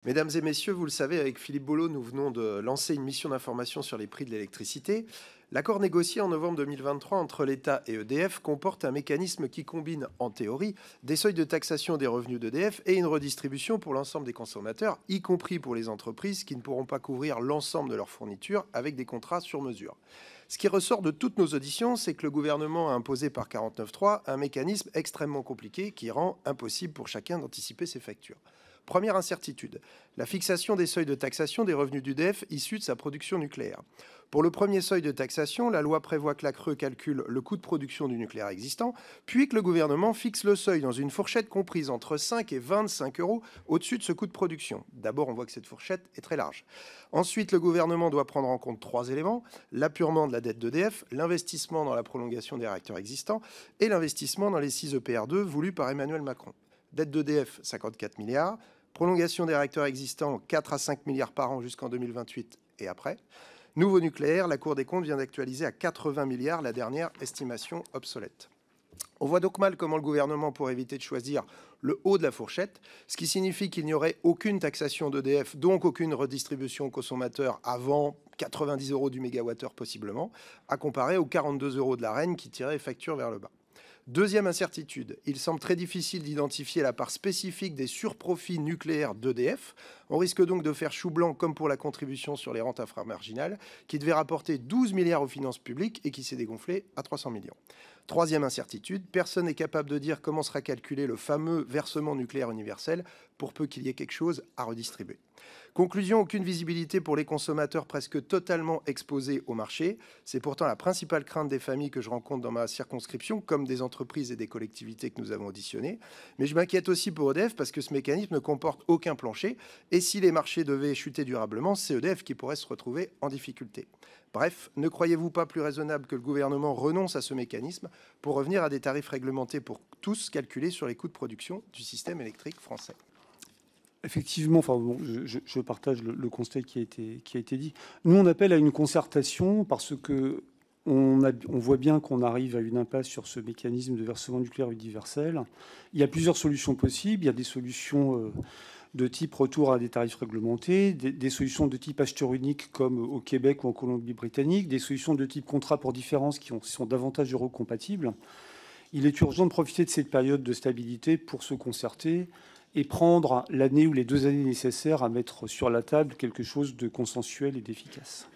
Mesdames et messieurs, vous le savez, avec Philippe Bollot, nous venons de lancer une mission d'information sur les prix de l'électricité. L'accord négocié en novembre 2023 entre l'État et EDF comporte un mécanisme qui combine, en théorie, des seuils de taxation des revenus d'EDF et une redistribution pour l'ensemble des consommateurs, y compris pour les entreprises qui ne pourront pas couvrir l'ensemble de leurs fournitures avec des contrats sur mesure. Ce qui ressort de toutes nos auditions, c'est que le gouvernement a imposé par 49.3 un mécanisme extrêmement compliqué qui rend impossible pour chacun d'anticiper ses factures. Première incertitude, la fixation des seuils de taxation des revenus d'EDF issus de sa production nucléaire. Pour le premier seuil de taxation, la loi prévoit que la CRE calcule le coût de production du nucléaire existant, puis que le gouvernement fixe le seuil dans une fourchette comprise entre 5 et 25 euros au-dessus de ce coût de production. D'abord, on voit que cette fourchette est très large. Ensuite, le gouvernement doit prendre en compte trois éléments: l'apurement de la dette d'EDF, l'investissement dans la prolongation des réacteurs existants et l'investissement dans les 6 EPR2 voulus par Emmanuel Macron. Dette d'EDF, 54 milliards. Prolongation des réacteurs existants, 4 à 5 milliards par an jusqu'en 2028 et après. Nouveau nucléaire, la Cour des comptes vient d'actualiser à 80 milliards la dernière estimation obsolète. On voit donc mal comment le gouvernement pourrait éviter de choisir le haut de la fourchette, ce qui signifie qu'il n'y aurait aucune taxation d'EDF, donc aucune redistribution aux consommateurs avant 90 euros du mégawattheure possiblement, à comparer aux 42 euros de l'Arenh qui tirait les factures vers le bas. Deuxième incertitude, il semble très difficile d'identifier la part spécifique des surprofits nucléaires d'EDF. On risque donc de faire chou blanc comme pour la contribution sur les rentes inframarginales, qui devait rapporter 12 milliards aux finances publiques et qui s'est dégonflé à 300 millions. Troisième incertitude, personne n'est capable de dire comment sera calculé le fameux versement nucléaire universel, pour peu qu'il y ait quelque chose à redistribuer. Conclusion, aucune visibilité pour les consommateurs presque totalement exposés au marché. C'est pourtant la principale crainte des familles que je rencontre dans ma circonscription, comme des entreprises et des collectivités que nous avons auditionnées. Mais je m'inquiète aussi pour EDF parce que ce mécanisme ne comporte aucun plancher. Et si les marchés devaient chuter durablement, c'est EDF qui pourrait se retrouver en difficulté. Bref, ne croyez-vous pas plus raisonnable que le gouvernement renonce à ce mécanisme pour revenir à des tarifs réglementés pour tous calculés sur les coûts de production du système électrique français? Effectivement, enfin, bon, je partage le constat qui a été dit. Nous, on appelle à une concertation parce que on voit bien qu'on arrive à une impasse sur ce mécanisme de versement nucléaire universel. Il y a plusieurs solutions possibles. Il y a des solutions de type retour à des tarifs réglementés, des solutions de type acheteur unique comme au Québec ou en Colombie-Britannique, des solutions de type contrat pour différence qui sont davantage eurocompatibles. Il est urgent de profiter de cette période de stabilité pour se concerter et prendre l'année ou les 2 années nécessaires à mettre sur la table quelque chose de consensuel et d'efficace.